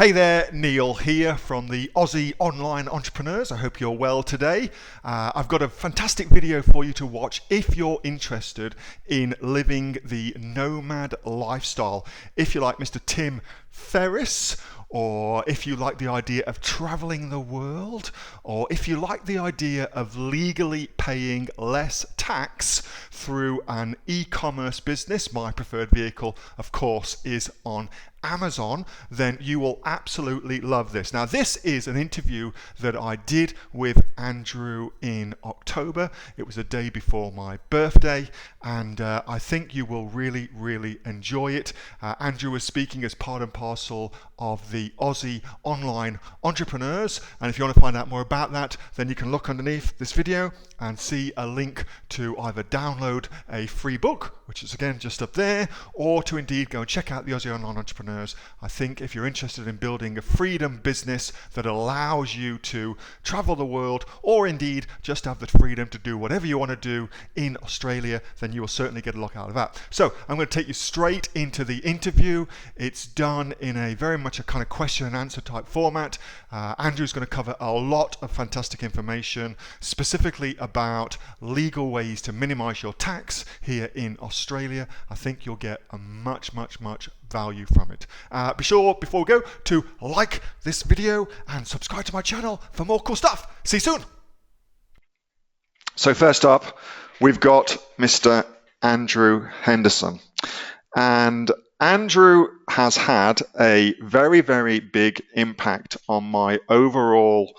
Hey there, Neil here from the Aussie Online Entrepreneurs. I hope you're well today. I've got a fantastic video for you to watch if you're interested in living the nomad lifestyle. If you like Mr. Tim Ferriss, or if you like the idea of traveling the world, or if you like the idea of legally paying less tax through an e-commerce business, my preferred vehicle, of course, is on Amazon, then you will absolutely love this. Now, this is an interview that I did with Andrew in October. It was a day before my birthday, and I think you will really, really enjoy it. Andrew was speaking as part and parcel of the Aussie Online Entrepreneurs, and if you want to find out more about that, then you can look underneath this video and see a link to either download a free book, which is again just up there, or to indeed go and check out the Aussie Online Entrepreneurs. I think if you're interested in building a freedom business that allows you to travel the world, or indeed just have the freedom to do whatever you want to do in Australia, then you will certainly get a lot out of that. So I'm going to take you straight into the interview. It's done in a very much a kind of question and answer type format. Andrew's going to cover a lot of fantastic information, specifically about legal ways to minimize your tax here in Australia. I think you'll get a much value from it. Be sure, before we go, to like this video and subscribe to my channel for more cool stuff. See you soon. So first up, we've got Mr. Andrew Henderson. And Andrew has had a very big impact on my overall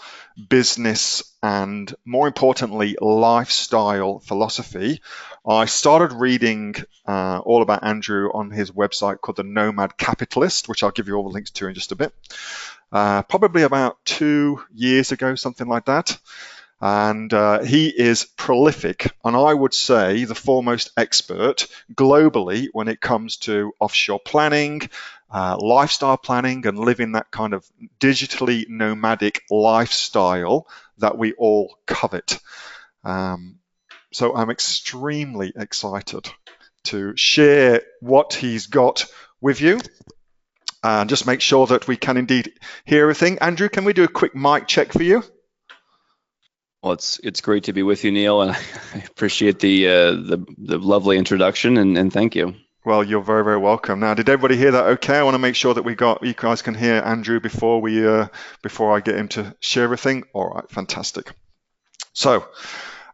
business and, more importantly, lifestyle philosophy. I started reading all about Andrew on his website called the Nomad Capitalist, which I'll give you all the links to in just a bit. Probably about 2 years ago, something like that. And he is prolific, and I would say the foremost expert globally when it comes to offshore planning, lifestyle planning, and living that kind of digitally nomadic lifestyle that we all covet. So I'm extremely excited to share what he's got with you. And just make sure that we can indeed hear everything. Andrew, can we do a quick mic check for you? Well, it's great to be with you, Neil, and I appreciate the lovely introduction, and thank you. Well, you're very welcome. Now, did everybody hear that? Okay, I want to make sure that you guys can hear Andrew before I get him to share everything. All right, fantastic. So,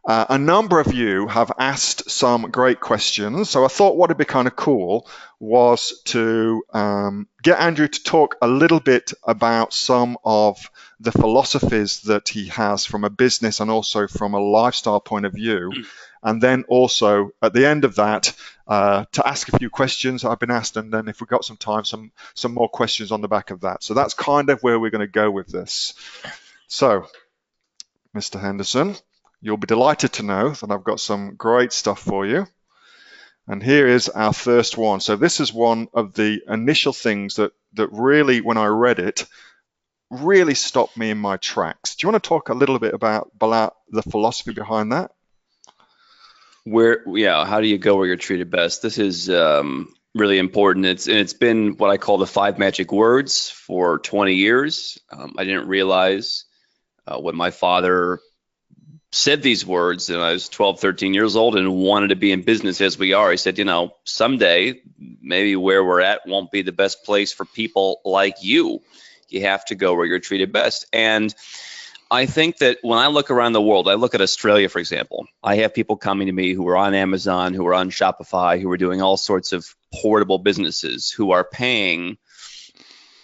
a number of you have asked some great questions, so I thought what would be kind of cool was to get Andrew to talk a little bit about some of the philosophies that he has from a business and also from a lifestyle point of view, and then also at the end of that to ask a few questions I've been asked, and then if we've got some time, some more questions on the back of that. So that's kind of where we're going to go with this. So, Mr. Henderson, you'll be delighted to know that I've got some great stuff for you. And here is our first one. So this is one of the initial things that really, when I read it, really stopped me in my tracks. Do you want to talk a little bit about the philosophy behind that? How do you go where you're treated best? This is really important. It's been what I call the 5 magic words for 20 years. I didn't realize when my father said these words and I was 12, 13 years old and wanted to be in business as we are. He said, someday maybe where we're at won't be the best place for people like you. You have to go where you're treated best. And I think that when I look around the world, I look at Australia, for example, I have people coming to me who are on Amazon, who are on Shopify, who are doing all sorts of portable businesses, who are paying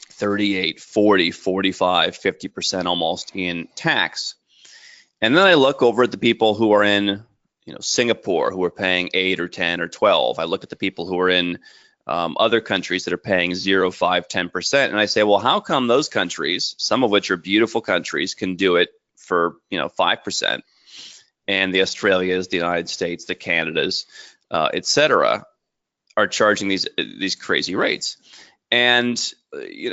38, 40, 45, 50% almost in tax. And then I look over at the people who are in, Singapore, who are paying 8 or 10 or 12. I look at the people who are in other countries that are paying 0, 5, 10%. And I say, well, how come those countries, some of which are beautiful countries, can do it for, 5%? And the Australias, the United States, the Canadas, et cetera, are charging these crazy rates. And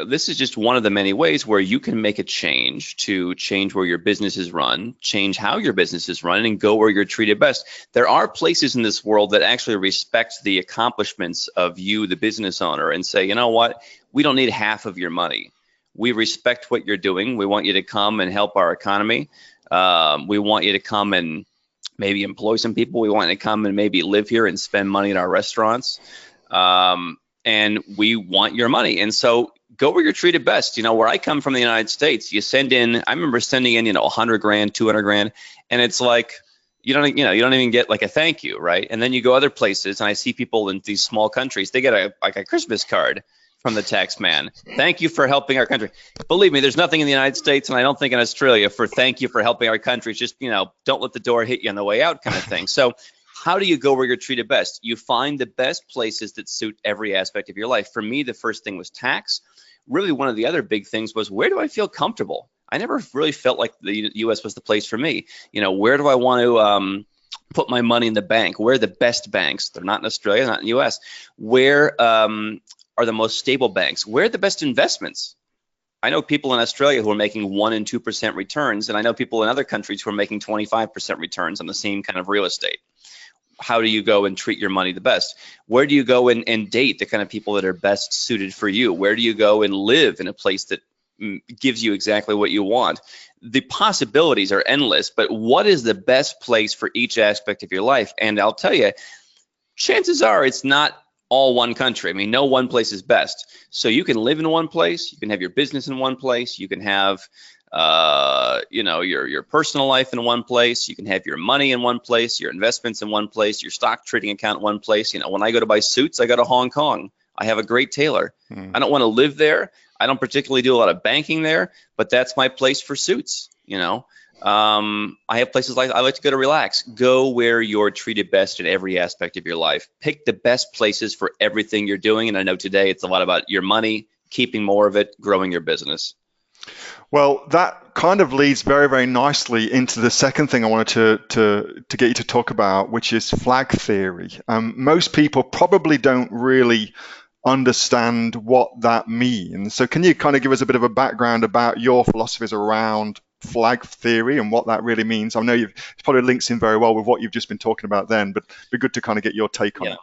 this is just one of the many ways where you can make a change to change where your business is run, change how your business is run, and go where you're treated best. There are places in this world that actually respect the accomplishments of you, the business owner, and say, you know what, we don't need half of your money. We respect what you're doing. We want you to come and help our economy. We want you to come and maybe employ some people. We want you to come and maybe live here and spend money in our restaurants. And we want your money. And so go where you're treated best. Where I come from, the United States, you send in, I remember sending in, 100 grand, 200 grand, and it's like, you don't even get like a thank you, right? And then you go other places, and I see people in these small countries, they get a Christmas card from the tax man. Thank you for helping our country. Believe me, there's nothing in the United States, and I don't think in Australia, for thank you for helping our country. It's just, don't let the door hit you on the way out kind of thing. So how do you go where you're treated best? You find the best places that suit every aspect of your life. For me, the first thing was tax. Really, one of the other big things was, where do I feel comfortable? I never really felt like the U.S. was the place for me. Where do I want to put my money in the bank? Where are the best banks? They're not in Australia, not in the U.S. Where are the most stable banks? Where are the best investments? I know people in Australia who are making 1% and 2% returns, and I know people in other countries who are making 25% returns on the same kind of real estate. How do you go and treat your money the best? Where do you go and date the kind of people that are best suited for you? Where do you go and live in a place that gives you exactly what you want? The possibilities are endless, but what is the best place for each aspect of your life? And I'll tell you, chances are it's not all one country. I mean, no one place is best. So you can live in one place, you can have your business in one place, you can have your personal life in one place, you can have your money in one place, your investments in one place, your stock trading account in one place. When I go to buy suits, I go to Hong Kong. I have a great tailor. I don't want to live there. I don't particularly do a lot of banking there, but that's my place for suits. I have places I like to go to relax. Go where you're treated best in every aspect of your life. Pick the best places for everything you're doing. And I know today it's a lot about your money, keeping more of it, growing your business. Well, that kind of leads very, very nicely into the second thing I wanted to get you to talk about, which is flag theory. Most people probably don't really understand what that means. So can you kind of give us a bit of a background about your philosophies around flag theory and what that really means? I know it probably links in very well with what you've just been talking about then, but it'd be good to kind of get your take on it.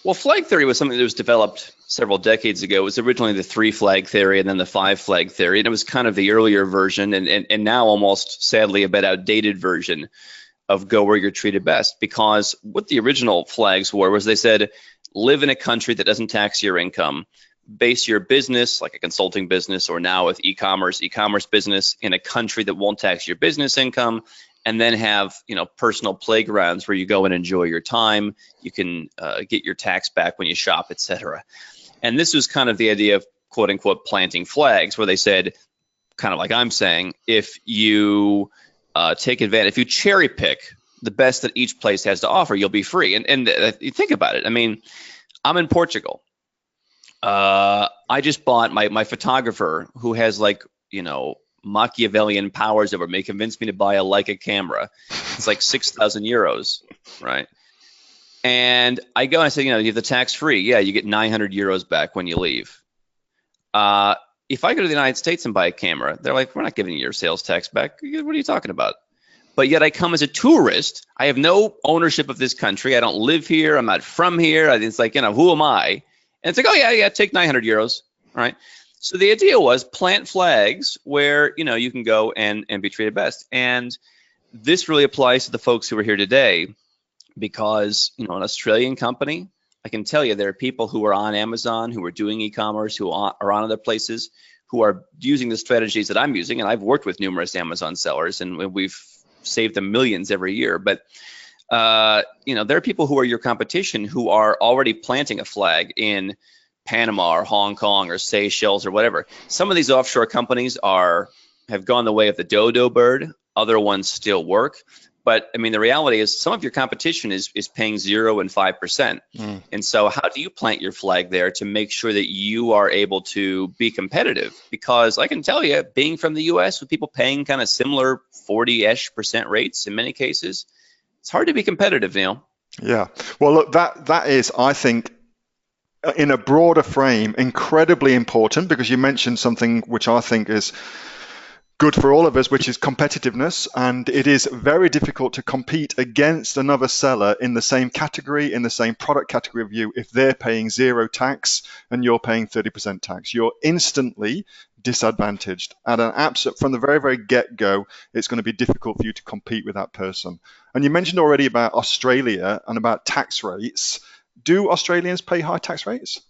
Well, flag theory was something that was developed several decades ago. It was originally the 3 flag theory and then the 5 flag theory. And it was kind of the earlier version and now almost sadly a bit outdated version of go where you're treated best. Because what the original flags were was they said, live in a country that doesn't tax your income. Base your business, like a consulting business or now with e-commerce business, in a country that won't tax your business income. And then have personal playgrounds where you go and enjoy your time. You can get your tax back when you shop, etc. And this was kind of the idea of quote unquote planting flags, where they said, kind of like I'm saying, if you take advantage, if you cherry pick the best that each place has to offer, you'll be free. And you think about it. I mean, I'm in Portugal. I just bought my photographer who has Machiavellian powers over me, convinced me to buy a Leica camera. It's like 6,000 euros, right? And I go and I say, you have the tax free. Yeah, you get 900 euros back when you leave. If I go to the United States and buy a camera, they're like, we're not giving you your sales tax back. What are you talking about? But yet I come as a tourist. I have no ownership of this country. I don't live here. I'm not from here. It's like, who am I? And it's like, oh, yeah, take 900 euros, all right? So the idea was plant flags where, you can go and be treated best. And this really applies to the folks who are here today because, an Australian company, I can tell you there are people who are on Amazon, who are doing e-commerce, who are on other places, who are using the strategies that I'm using. And I've worked with numerous Amazon sellers and we've saved them millions every year. But, there are people who are your competition who are already planting a flag in Panama or Hong Kong or Seychelles or whatever. Some of these offshore companies have gone the way of the dodo bird. Other ones still work. But I mean, the reality is some of your competition is paying 0 and 5%. And so how do you plant your flag there to make sure that you are able to be competitive? Because I can tell you, being from the US with people paying kind of similar 40-ish% rates in many cases, it's hard to be competitive, Neil. Yeah. Well, look, that is, I think, in a broader frame, incredibly important, because you mentioned something which I think is good for all of us, which is competitiveness. And it is very difficult to compete against another seller in the same category, in the same product category of you, if they're paying zero tax and you're paying 30% tax. You're instantly disadvantaged. At an absolute, from the very, very get-go, it's going to be difficult for you to compete with that person. And you mentioned already about Australia and about tax rates. Do Australians pay high tax rates?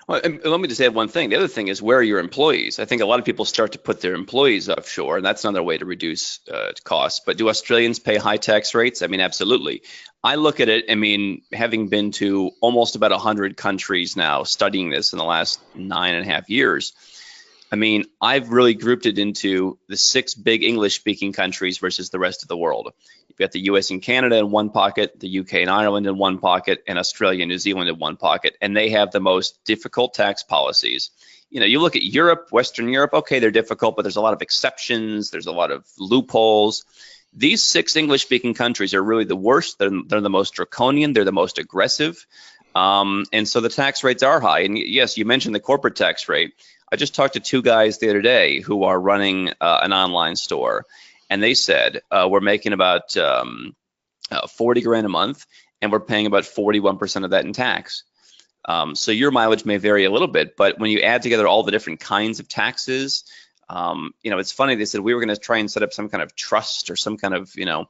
Well, and let me just add one thing. The other thing is, where are your employees? I think a lot of people start to put their employees offshore, and that's another way to reduce costs. But do Australians pay high tax rates? I mean, absolutely. I look at it, I mean, having been to almost about 100 countries now, studying this in the last 9.5 years, I mean, I've really grouped it into the 6 big English-speaking countries versus the rest of the world. You've got the US and Canada in one pocket, the UK and Ireland in one pocket, and Australia and New Zealand in one pocket, and they have the most difficult tax policies. You know, you look at Europe, Western Europe, okay, they're difficult, but there's a lot of exceptions, there's a lot of loopholes. These 6 English-speaking countries are really the worst. They're the most draconian, they're the most aggressive, and so the tax rates are high. And yes, you mentioned the corporate tax rate. I just talked to 2 guys the other day who are running an online store, and they said we're making about 40 grand a month, and we're paying about 41% of that in tax. So your mileage may vary a little bit, but when you add together all the different kinds of taxes, you know, it's funny. They said we were going to try and set up some kind of trust or some kind of, you know,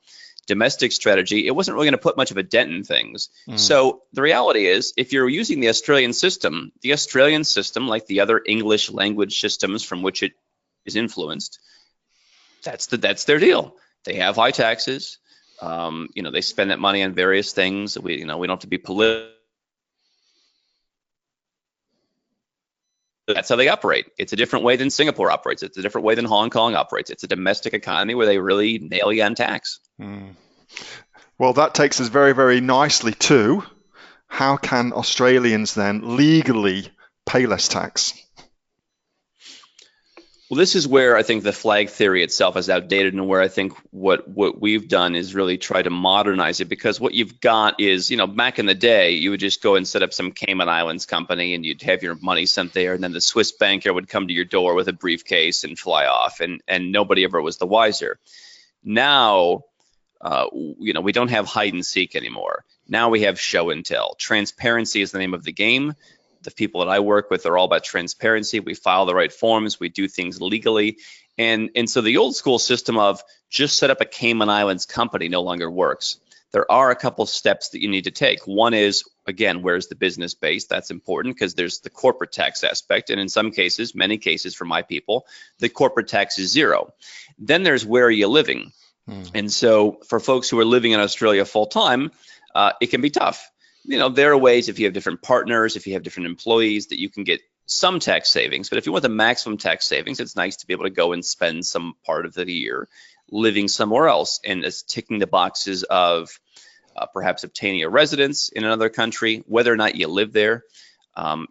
domestic strategy. It wasn't really going to put much of a dent in things. So the reality is, if you're using the Australian system, like the other English language systems from which it is influenced, that's their deal. They have high taxes. You know, they spend that money on various things. We don't have to be political. That's how they operate. It's a different way than Singapore operates. It's a different way than Hong Kong operates. It's a domestic economy where they really nail you on tax. Well, that takes us very, very nicely to how can Australians then legally pay less tax? Well, this is where I think the flag theory itself is outdated, and where I think what we've done is really try to modernize it, because what you've got is, you know, back in the day, you would just go and set up some Cayman Islands company and you'd have your money sent there, and then the Swiss banker would come to your door with a briefcase and fly off, and nobody ever was the wiser. Now, you know, we don't have hide and seek anymore. Now we have show and tell. Transparency is the name of the game. The people that I work with are all about transparency. We file the right forms. We do things legally. And so the old school system of just set up a Cayman Islands company no longer works. There are a couple steps that you need to take. One is, again, where's the business based? That's important, because there's the corporate tax aspect. And in some cases, many cases for my people, the corporate tax is 0. Then there's where are you living? And so for folks who are living in Australia full time, it can be tough. You know, there are ways, if you have different partners, if you have different employees, that you can get some tax savings. But if you want the maximum tax savings, it's nice to be able to go and spend some part of the year living somewhere else, and it's ticking the boxes of perhaps obtaining a residence in another country. Whether or not you live there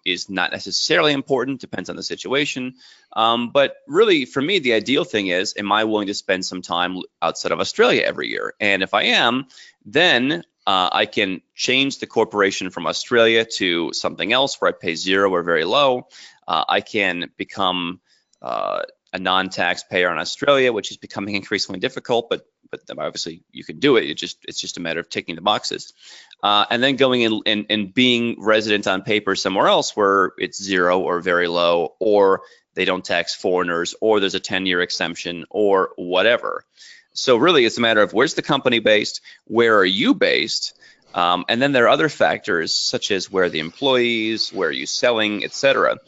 is not necessarily important, depends on the situation. But really, for me, the ideal thing is, am I willing to spend some time outside of Australia every year? And if I am, then I can change the corporation from Australia to something else where I pay 0 or very low. I can become a non-taxpayer in Australia, which is becoming increasingly difficult, but obviously you can do it. It's just a matter of ticking the boxes. And then going in and being resident on paper somewhere else where it's 0 or very low, or they don't tax foreigners, or there's a 10-year exemption, or whatever. So really, it's a matter of where's the company based, where are you based, and then there are other factors such as where are the employees, where are you selling, etc.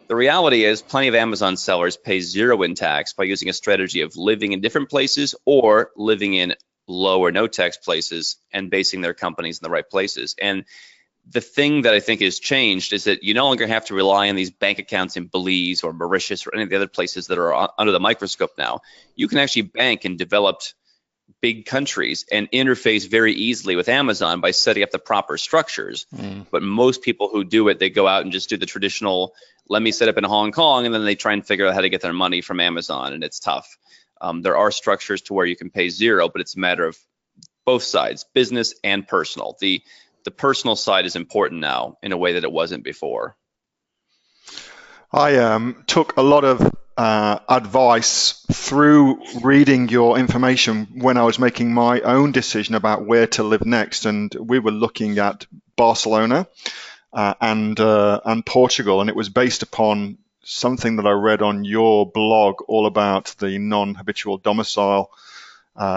The reality is, plenty of Amazon sellers pay 0 in tax by using a strategy of living in different places or living in low or no tax places and basing their companies in the right places. And the thing that I think has changed is that you no longer have to rely on these bank accounts in Belize or Mauritius or any of the other places that are under the microscope now. You can actually bank in developed big countries and interface very easily with Amazon by setting up the proper structures. But most people who do it, they go out and just do the traditional, let me set up in Hong Kong, and then they try and figure out how to get their money from Amazon, and it's tough. There are structures to where you can pay 0, but it's a matter of both sides, business and personal. The personal side is important now in a way that it wasn't before. I took a lot of advice through reading your information when I was making my own decision about where to live next, and we were looking at Barcelona and Portugal, and it was based upon something that I read on your blog all about the non-habitual domicile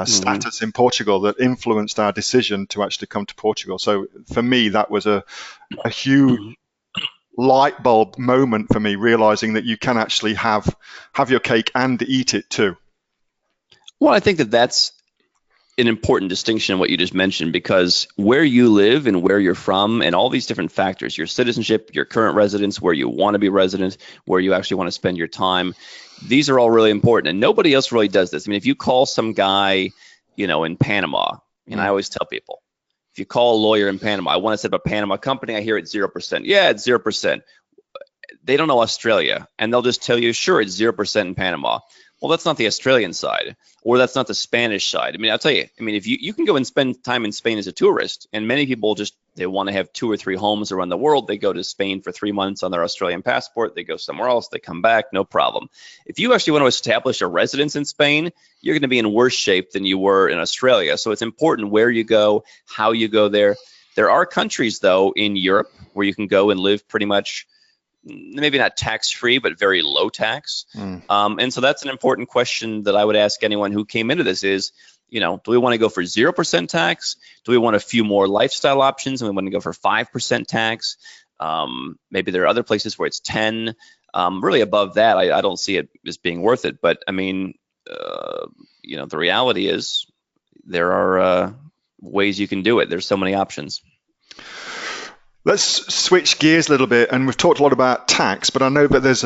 status in Portugal that influenced our decision to actually come to Portugal. So for me, that was a huge light bulb moment for me, realizing that you can actually have your cake and eat it too. Well, I think that that's an important distinction in what you just mentioned, because where you live and where you're from and all these different factors, your citizenship, your current residence, where you want to be resident, where you actually want to spend your time, these are all really important, and nobody else really does this. I mean, if you call some guy, in Panama, I always tell people, if you call a lawyer in Panama, I want to set up a Panama company, I hear it's 0%. Yeah, it's 0%. They don't know Australia, and they'll just tell you, sure, it's 0% in Panama. Well, that's not the Australian side, or that's not the Spanish side. I mean, I'll tell you, if you can go and spend time in Spain as a tourist, and many people they want to have 2 or 3 homes around the world. They go to Spain for 3 months on their Australian passport. They go somewhere else. They come back, no problem. If you actually want to establish a residence in Spain, you're going to be in worse shape than you were in Australia. So it's important where you go, how you go there. There are countries, though, in Europe where you can go and live pretty much, maybe not tax-free, but very low tax. And so that's an important question that I would ask anyone who came into this is, do we want to go for 0% tax? Do we want a few more lifestyle options and we want to go for 5% tax? Maybe there are other places where it's 10. Really above that, I don't see it as being worth it. But I mean, the reality is there are ways you can do it. There's so many options. Let's switch gears a little bit, and we've talked a lot about tax, but I know that there's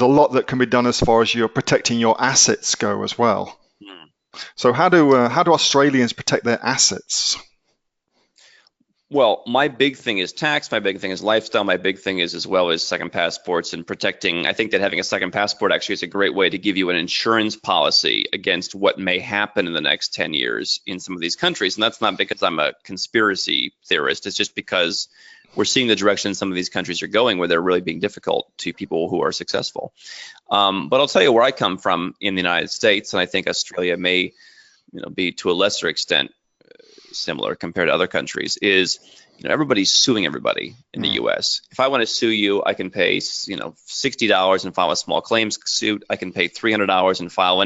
a lot that can be done as far as you're protecting your assets go as well. So how do Australians protect their assets? Well, my big thing is tax. My big thing is lifestyle. My big thing is as well as second passports and protecting. I think that having a second passport actually is a great way to give you an insurance policy against what may happen in the next 10 years in some of these countries. And that's not because I'm a conspiracy theorist. It's just because we're seeing the direction some of these countries are going where they're really being difficult to people who are successful. But I'll tell you where I come from in the United States, and I think Australia may be to a lesser extent similar compared to other countries, is everybody's suing everybody in the US. If I want to sue you, I can pay $60 and file a small claims suit. I can pay $300 and file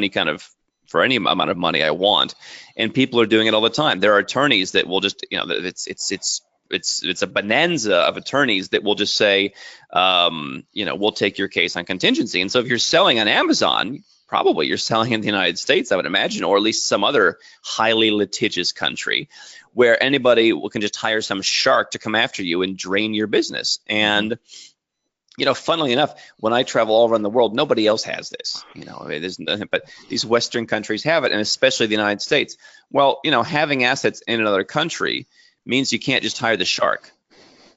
for any amount of money I want. And people are doing it all the time. There are attorneys that will just, it's a bonanza of attorneys that will just say, we'll take your case on contingency. And so if you're selling on Amazon, probably you're selling in the United States, I would imagine, or at least some other highly litigious country where anybody can just hire some shark to come after you and drain your business. And, funnily enough, when I travel all around the world, nobody else has this. There's nothing, but these Western countries have it, and especially the United States. Well, having assets in another country means you can't just hire the shark.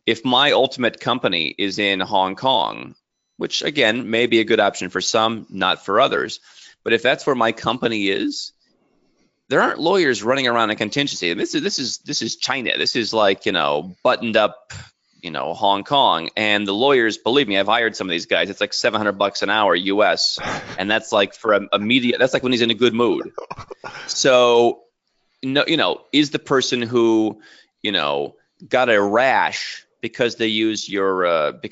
If my ultimate company is in Hong Kong, which again may be a good option for some, not for others, but if that's where my company is, there aren't lawyers running around in contingency. And this is China. This is like buttoned up, Hong Kong. And the lawyers, believe me, I've hired some of these guys. It's like $700 an hour US, and that's like for a media. That's like when he's in a good mood. So, is the person who got a rash because they use your they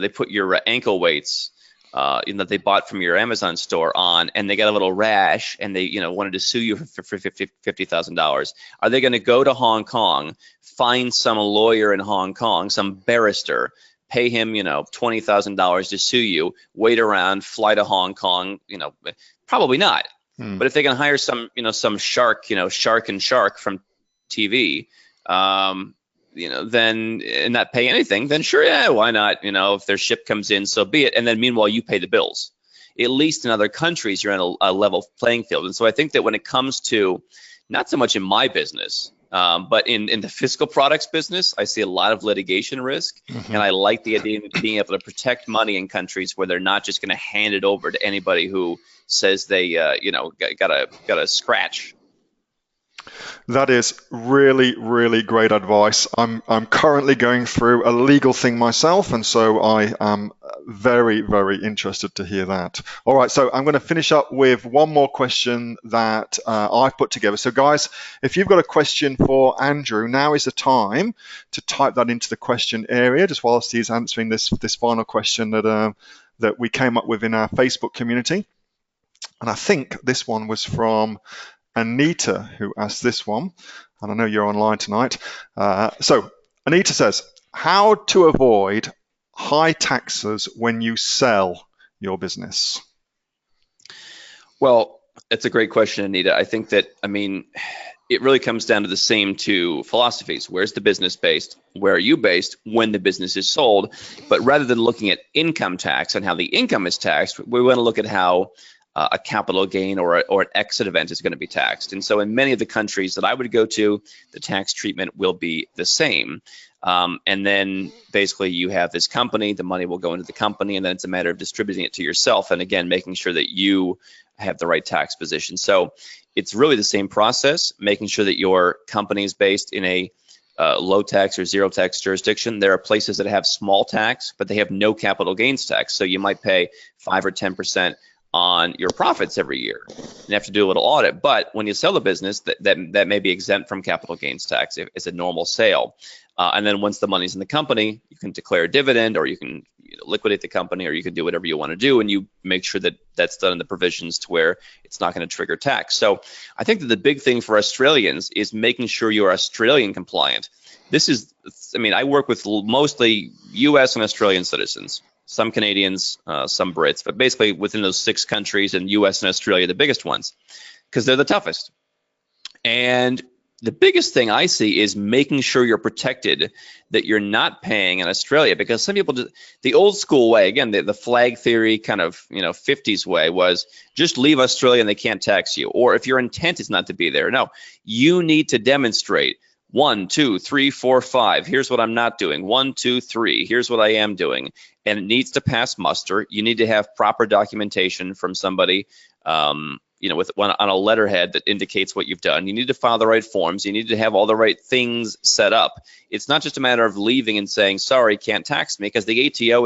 put your ankle weights that they bought from your Amazon store on, and they got a little rash, and they wanted to sue you for $50,000. Are they going to go to Hong Kong, find some lawyer in Hong Kong, some barrister, pay him $20,000 to sue you, wait around, fly to Hong Kong? Probably not. But if they can hire some shark, shark from TV, then and not pay anything, then sure, yeah, why not? If their ship comes in, so be it. And then meanwhile, you pay the bills. At least in other countries, you're in a level playing field. And so I think that when it comes to, not so much in my business, but in the fiscal products business, I see a lot of litigation risk. And I like the idea of being able to protect money in countries where they're not just going to hand it over to anybody who says they, got a scratch. That is really, really great advice. I'm currently going through a legal thing myself, and so I am very, very interested to hear that. All right, so I'm going to finish up with one more question that I've put together. So, guys, if you've got a question for Andrew, now is the time to type that into the question area, just whilst he's answering this final question that we came up with in our Facebook community. And I think this one was from Anita, who asked this one, and I know you're online tonight. So Anita says, how to avoid high taxes when you sell your business? Well, it's a great question, Anita. I think that, it really comes down to the same two philosophies. Where's the business based? Where are you based when the business is sold? But rather than looking at income tax and how the income is taxed, we want to look at how a capital gain or an exit event is going to be taxed. And so in many of the countries that I would go to, the tax treatment will be the same. And then basically you have this company, the money will go into the company, and then it's a matter of distributing it to yourself. And again, making sure that you have the right tax position. So it's really the same process, making sure that your company is based in a low tax or zero tax jurisdiction. There are places that have small tax, but they have no capital gains tax. So you might pay 5 or 10% on your profits every year. You have to do a little audit, but when you sell a business, that may be exempt from capital gains tax if it's a normal sale. And then once the money's in the company, you can declare a dividend, or you can liquidate the company, or you can do whatever you want to do, and you make sure that that's done in the provisions to where it's not going to trigger tax. So I think that the big thing for Australians is making sure you're Australian compliant. I work with mostly US and Australian citizens, some Canadians, some Brits, but basically within those 6 countries, and US and Australia, the biggest ones, because they're the toughest. And the biggest thing I see is making sure you're protected, that you're not paying in Australia, because some people, the old school way, again, the flag theory kind of 50s way was just leave Australia and they can't tax you. Or if your intent is not to be there, no, you need to demonstrate 1, 2, 3, 4, 5. Here's what I'm not doing. 1, 2, 3. Here's what I am doing. And it needs to pass muster. You need to have proper documentation from somebody, with one on a letterhead that indicates what you've done. You need to file the right forms. You need to have all the right things set up. It's not just a matter of leaving and saying, sorry, can't tax me, because the ATO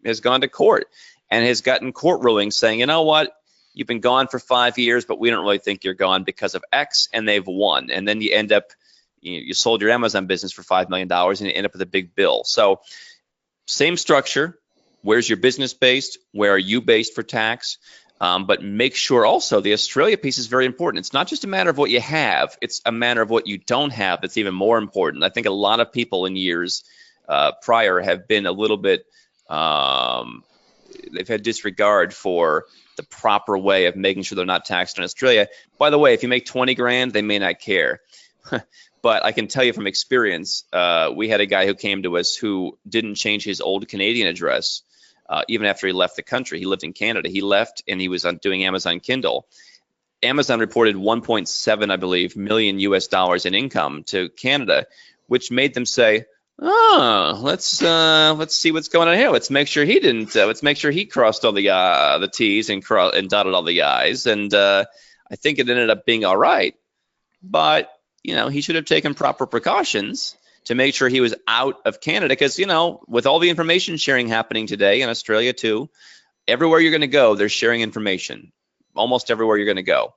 has gone to court and has gotten court rulings saying, you know what, you've been gone for 5 years, but we don't really think you're gone because of X, and they've won. And then you end up, you sold your Amazon business for $5 million and you end up with a big bill. So same structure. Where's your business based? Where are you based for tax? But make sure also the Australia piece is very important. It's not just a matter of what you have, it's a matter of what you don't have that's even more important. I think a lot of people in years prior have been a little bit, they've had disregard for the proper way of making sure they're not taxed in Australia. By the way, if you make 20 grand, they may not care. But I can tell you from experience, we had a guy who came to us who didn't change his old Canadian address. Even after he left the country. He lived in Canada. He left and he was doing Amazon Kindle. Amazon reported 1.7, I believe, million US dollars in income to Canada, which made them say, "Oh, let's see what's going on here. Let's make sure he didn't. Let's make sure he crossed all the T's and dotted all the I's." And I think it ended up being all right, but he should have taken proper precautions to make sure he was out of Canada, because, with all the information sharing happening today in Australia too, everywhere you're going to go, they're sharing information. Almost everywhere you're going to go.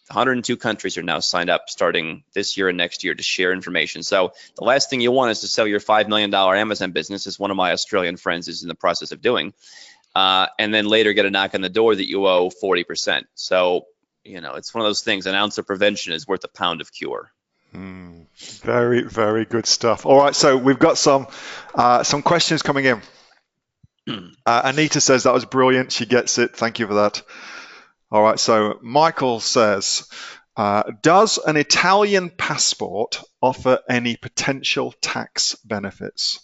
102 countries are now signed up starting this year and next year to share information. So the last thing you want is to sell your $5 million Amazon business, as one of my Australian friends is in the process of doing, and then later get a knock on the door that you owe 40%. So, it's one of those things, an ounce of prevention is worth a pound of cure. Very, very good stuff. All right, so we've got some questions coming in. Anita says that was brilliant. She gets it. Thank you for that. All right, so Michael says, does an Italian passport offer any potential tax benefits?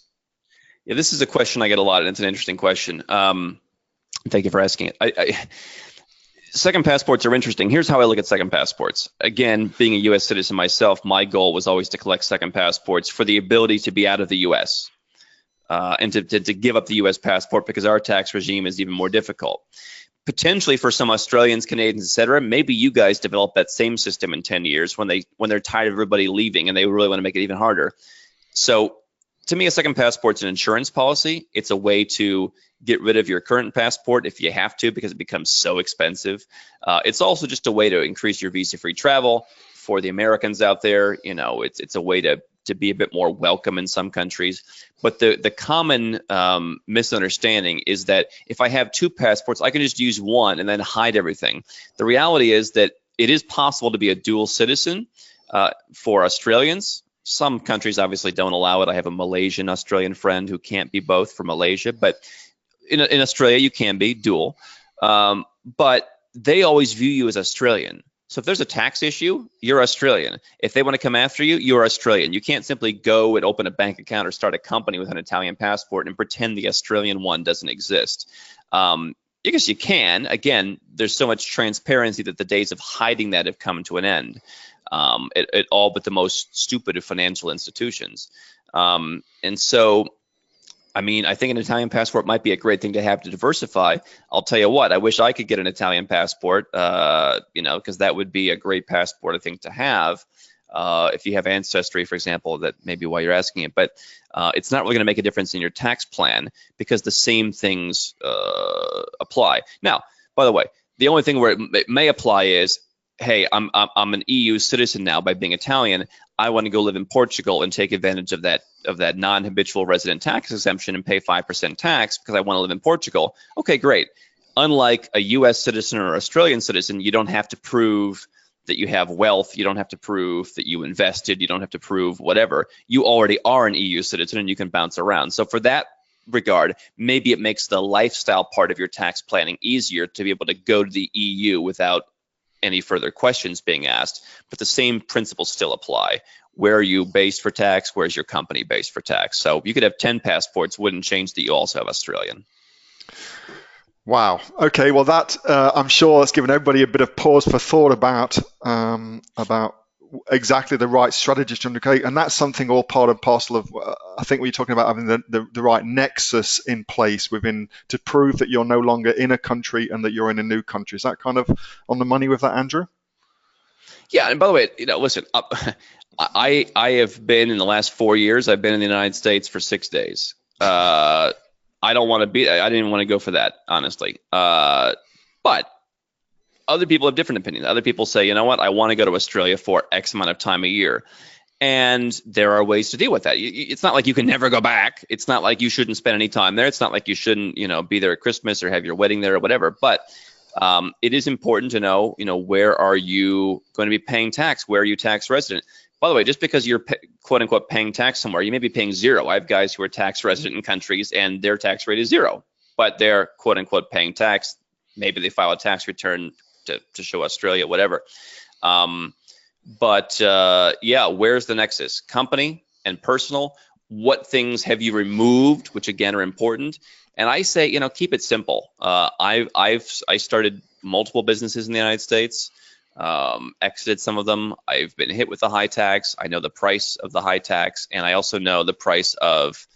Yeah, this is a question I get a lot, and it's an interesting question. Thank you for asking it. Second passports are interesting. Here's how I look at second passports. Again, being a U.S. citizen myself, my goal was always to collect second passports for the ability to be out of the U.S. And to give up the U.S. passport, because our tax regime is even more difficult. potentially for some Australians, Canadians, etc., maybe you guys develop that same system in 10 years when they're tired of everybody leaving and they really want to make it even harder. So to me, a second passport's an insurance policy. It's a way to get rid of your current passport if you have to, because it becomes so expensive. It's also just a way to increase your visa-free travel for the Americans out there. You know, it's a way to be a bit more welcome in some countries. But the common misunderstanding is that if I have two passports, I can just use one and then hide everything. The reality is that it is possible to be a dual citizen for Australians. Some countries obviously don't allow it. I have a Malaysian Australian friend who can't be both for Malaysia, but in Australia you can be dual. But they always view you as Australian. So if there's a tax issue, you're Australian. If they want to come after you, you're Australian. You can't simply go and open a bank account or start a company with an Italian passport and pretend the Australian one doesn't exist. I guess you can. Again, there's so much transparency that the days of hiding that have come to an end. At all but the most stupid of financial institutions. And so, I mean, I think an Italian passport might be a great thing to have to diversify. I'll tell you what, I wish I could get an Italian passport, you know, because that would be a great passport, I think, to have if you have ancestry, for example. That may be why you're asking it. But it's not really going to make a difference in your tax plan because the same things apply. Now, by the way, the only thing where it may apply is, hey, I'm an EU citizen now by being Italian. I want to go live in Portugal and take advantage of that non-habitual resident tax exemption and pay 5% tax because I want to live in Portugal. Okay, great. Unlike a US citizen or Australian citizen, you don't have to prove that you have wealth. You don't have to prove that you invested. You don't have to prove whatever. You already are an EU citizen and you can bounce around. So for that regard, maybe it makes the lifestyle part of your tax planning easier to be able to go to the EU without any further questions being asked, but the same principles still apply. Where are you based for tax? Where's your company based for tax? So you could have 10 passports, wouldn't change that you also have Australian. Wow. Okay. Well, that I'm sure that's given everybody a bit of pause for thought about exactly the right strategies to undertake, and that's something all part and parcel of. I think we're talking about having the right nexus in place within to prove that you're no longer in a country and that you're in a new country. Is that kind of on the money with that, Andrew? Yeah. And by the way, you know, listen, I have been in the last 4 years. I've been in the United States for 6 days. I don't want to be. I didn't want to go for that, honestly. But other people have different opinions. Other people say, you know what, I want to go to Australia for X amount of time a year. And there are ways to deal with that. It's not like you can never go back. It's not like you shouldn't spend any time there. It's not like you shouldn't, you know, be there at Christmas or have your wedding there or whatever. But it is important to know, you know, where are you going to be paying tax? Where are you tax resident? By the way, just because you're quote unquote paying tax somewhere, you may be paying zero. I have guys who are tax resident in countries and their tax rate is zero, but they're quote unquote paying tax. Maybe they file a tax return to show Australia, whatever. Yeah, where's the nexus? Company and personal. What things have you removed, which again are important? And I say, you know, keep it simple. I started multiple businesses in the United States, exited some of them. I've been hit with the high tax. I know the price of the high tax, and I also know the price of,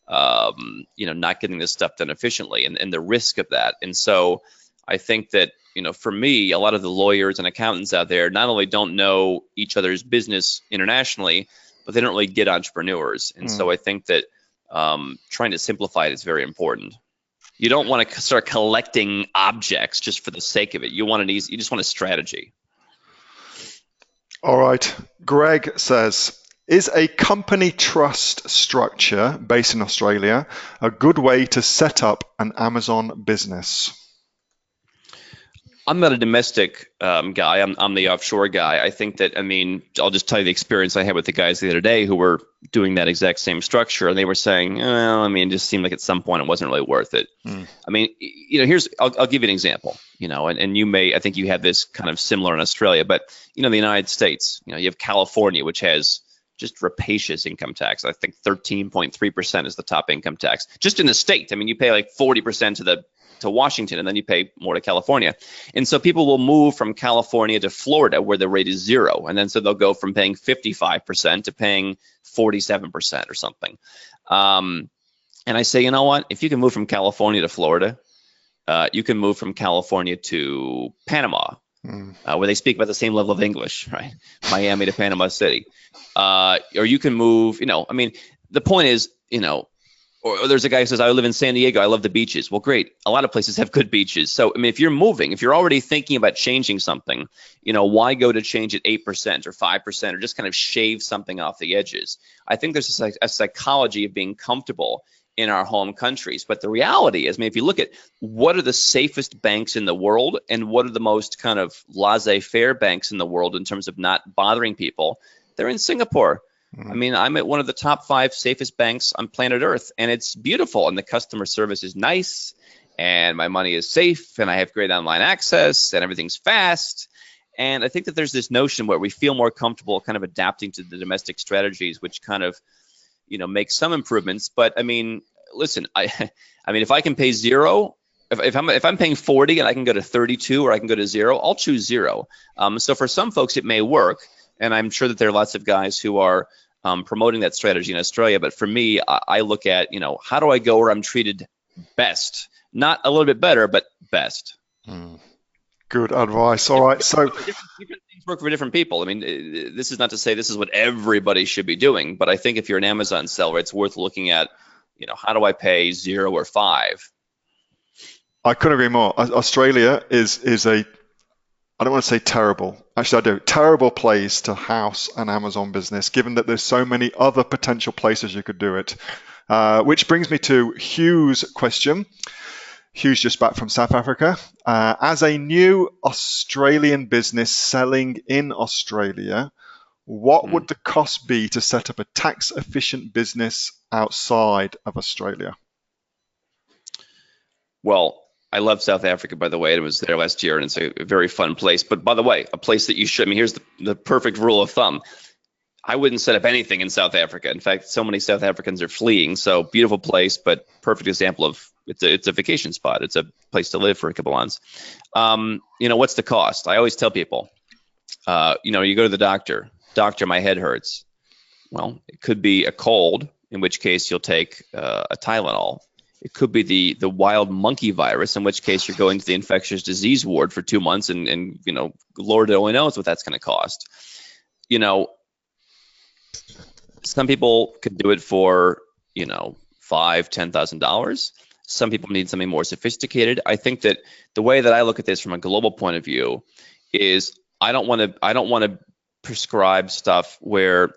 you know, not getting this stuff done efficiently and the risk of that. And so I think that, you know, for me, a lot of the lawyers and accountants out there not only don't know each other's business internationally, but they don't really get entrepreneurs. And so I think that trying to simplify it is very important. You don't want to start collecting objects just for the sake of it. You want an easy, you just want a strategy. All right. Greg says, is a company trust structure based in Australia a good way to set up an Amazon business? I'm not a domestic guy. I'm the offshore guy. I think that, I mean, I'll just tell you the experience I had with the guys the other day who were doing that exact same structure. And they were saying, well, I mean, it just seemed like at some point it wasn't really worth it. I mean, you know, I'll give you an example, you know, and you may, I think you have this kind of similar in Australia, but, you know, the United States, you know, you have California, which has just rapacious income tax. I think 13.3% is the top income tax just in the state. I mean, you pay like 40% to Washington, and then you pay more to California. And so people will move from California to Florida where the rate is zero. And then so they'll go from paying 55% to paying 47% or something. And I say, you know what, if you can move from California to Florida, You can move from California to Panama, where they speak about the same level of English, right? Miami to Panama City. Or you can move, I mean, the point is, or there's a guy who says, I live in San Diego, I love the beaches. Well, great. A lot of places have good beaches. So, I mean, if you're moving, if you're already thinking about changing something, why go to change it 8% or 5% or just kind of shave something off the edges? I think there's a psychology of being comfortable in our home countries. But the reality is, I mean, if you look at what are the safest banks in the world and what are the most kind of laissez-faire banks in the world in terms of not bothering people, they're in Singapore. I mean, I'm at one of the top 5 safest banks on planet Earth, and it's beautiful, and the customer service is nice, and my money is safe, and I have great online access, and everything's fast. And I think that there's this notion where we feel more comfortable kind of adapting to the domestic strategies, which kind of, make some improvements. But I mean, listen, I mean, if I can pay 0, if I'm paying 40 and I can go to 32 or I can go to 0, I'll choose 0. So for some folks, it may work. And I'm sure that there are lots of guys who are promoting that strategy in Australia. But for me, I look at, how do I go where I'm treated best? Not a little bit better, but best. Good advice. All right. So different things work for different people. I mean, this is not to say this is what everybody should be doing. But I think if you're an Amazon seller, it's worth looking at, how do I pay 0 or 5? I couldn't agree more. Australia is a, I don't want to say terrible. Actually, I do. Terrible place to house an Amazon business, given that there's so many other potential places you could do it. Which brings me to Hugh's question. Hugh's just back from South Africa. As a new Australian business selling in Australia, what would the cost be to set up a tax-efficient business outside of Australia? Well, I love South Africa, by the way. I was there last year, and it's a very fun place. But by the way, a place that you should, I mean, here's the perfect rule of thumb. I wouldn't set up anything in South Africa. In fact, so many South Africans are fleeing. So beautiful place, but perfect example of it's a vacation spot. It's a place to live for a couple months. What's the cost? I always tell people, you go to the doctor. Doctor, my head hurts. Well, it could be a cold, in which case you'll take a Tylenol. It could be the wild monkey virus, in which case you're going to the infectious disease ward for 2 months, and Lord only knows what that's going to cost. Some people could do it for $5,000-$10,000. Some people need something more sophisticated. I think that the way that I look at this from a global point of view is I don't want to prescribe stuff where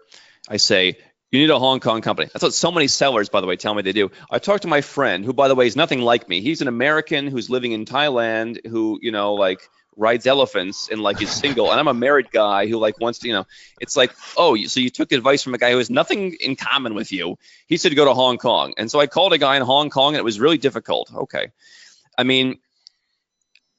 I say, you need a Hong Kong company. That's what so many sellers, by the way, tell me they do. I talked to my friend, who, by the way, is nothing like me. He's an American who's living in Thailand, who, rides elephants and is single. And I'm a married guy who wants to, it's like, oh, so you took advice from a guy who has nothing in common with you. He said to go to Hong Kong. And so I called a guy in Hong Kong, and it was really difficult. Okay. I mean,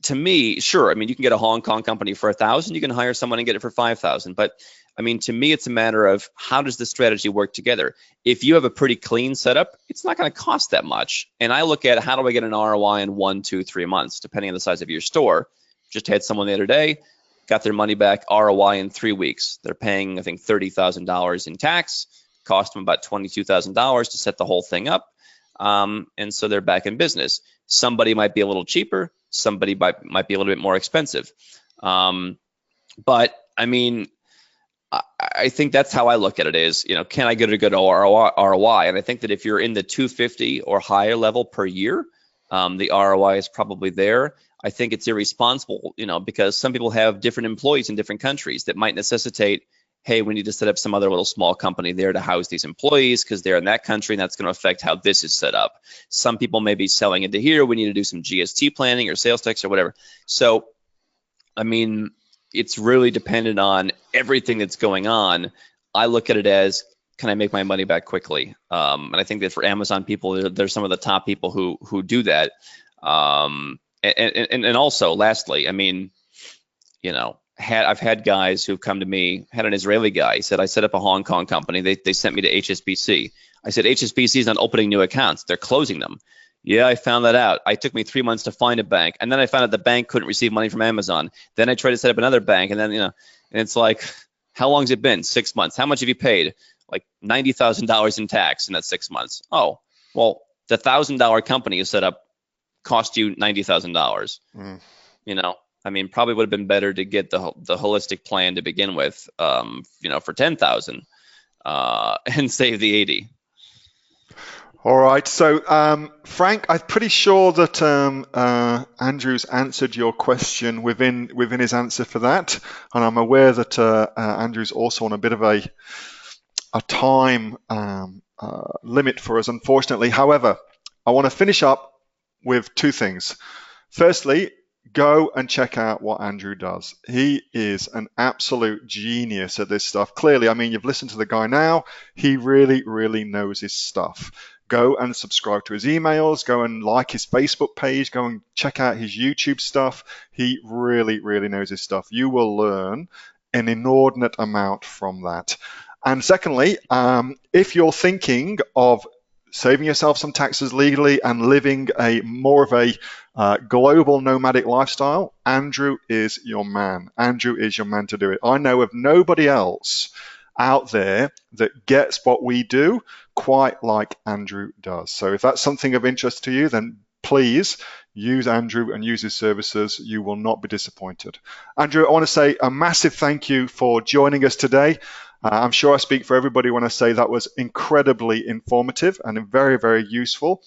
to me, sure. I mean, you can get a Hong Kong company for $1,000. You can hire someone and get it for $5,000. But I mean, to me, it's a matter of how does the strategy work together? If you have a pretty clean setup, it's not going to cost that much. And I look at how do I get an ROI in 1, 2, 3 months, depending on the size of your store. Just had someone the other day, got their money back, ROI in 3 weeks. They're paying, I think, $30,000 in tax, cost them about $22,000 to set the whole thing up. And so they're back in business. Somebody might be a little cheaper. Somebody might be a little bit more expensive. But I mean, I think that's how I look at it is, can I get a good ROI? And I think that if you're in the 250 or higher level per year, the ROI is probably there. I think it's irresponsible, because some people have different employees in different countries that might necessitate, hey, we need to set up some other little small company there to house these employees because they're in that country, and that's going to affect how this is set up. Some people may be selling into here. We need to do some GST planning or sales tax or whatever. So, I mean, it's really dependent on everything that's going on. I look at it as, can I make my money back quickly? And I think that for Amazon people, they're some of the top people who do that. And also, lastly, I mean, I've had guys who've come to me, had an Israeli guy. He said, I set up a Hong Kong company. They sent me to HSBC. I said, HSBC is not opening new accounts. They're closing them. Yeah, I found that out. It took me 3 months to find a bank. And then I found out the bank couldn't receive money from Amazon. Then I tried to set up another bank. And then, and it's like, how long has it been? 6 months. How much have you paid? Like $90,000 in tax in that 6 months. Oh, well, the $1,000 company is set up cost you $90,000. Mm. You know, I mean, probably would have been better to get the holistic plan to begin with, for 10,000, and save the 80. All right. So, Frank, I'm pretty sure that Andrew's answered your question within his answer for that, and I'm aware that Andrew's also on a bit of a time limit for us, unfortunately. However, I want to finish up with two things. Firstly, go and check out what Andrew does. He is an absolute genius at this stuff. Clearly, I mean, you've listened to the guy now. He really, really knows his stuff. Go and subscribe to his emails. Go and like his Facebook page. Go and check out his YouTube stuff. He really, really knows his stuff. You will learn an inordinate amount from that. And secondly, if you're thinking of saving yourself some taxes legally and living a more of a global nomadic lifestyle, Andrew is your man. Andrew is your man to do it. I know of nobody else out there that gets what we do quite like Andrew does. So if that's something of interest to you, then please use Andrew and use his services. You will not be disappointed. Andrew, I want to say a massive thank you for joining us today. I'm sure I speak for everybody when I say that was incredibly informative and very, very useful.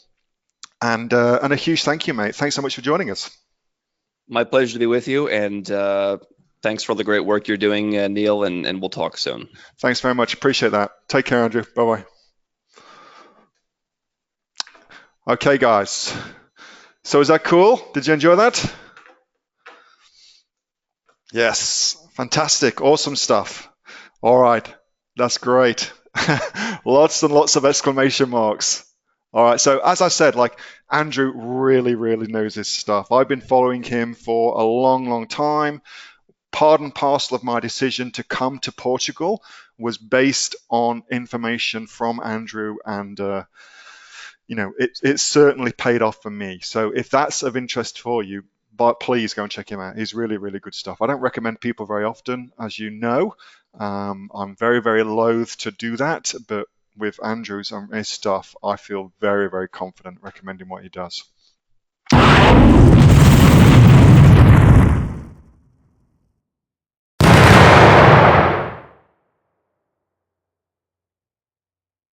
And a huge thank you, mate. Thanks so much for joining us. My pleasure to be with you, and thanks for all the great work you're doing, Neil, and we'll talk soon. Thanks very much. Appreciate that. Take care, Andrew. Bye-bye. Okay, guys. So is that cool? Did you enjoy that? Yes. Fantastic. Awesome stuff. All right. That's great. Lots and lots of exclamation marks. All right. So as I said, like, Andrew really, really knows his stuff. I've been following him for a long, long time. Part and parcel of my decision to come to Portugal was based on information from Andrew, and it certainly paid off for me. So if that's of interest for you, but please go and check him out. He's really, really good stuff. I don't recommend people very often, as you know. I'm very, very loath to do that, but with Andrew's and his stuff, I feel very, very confident recommending what he does.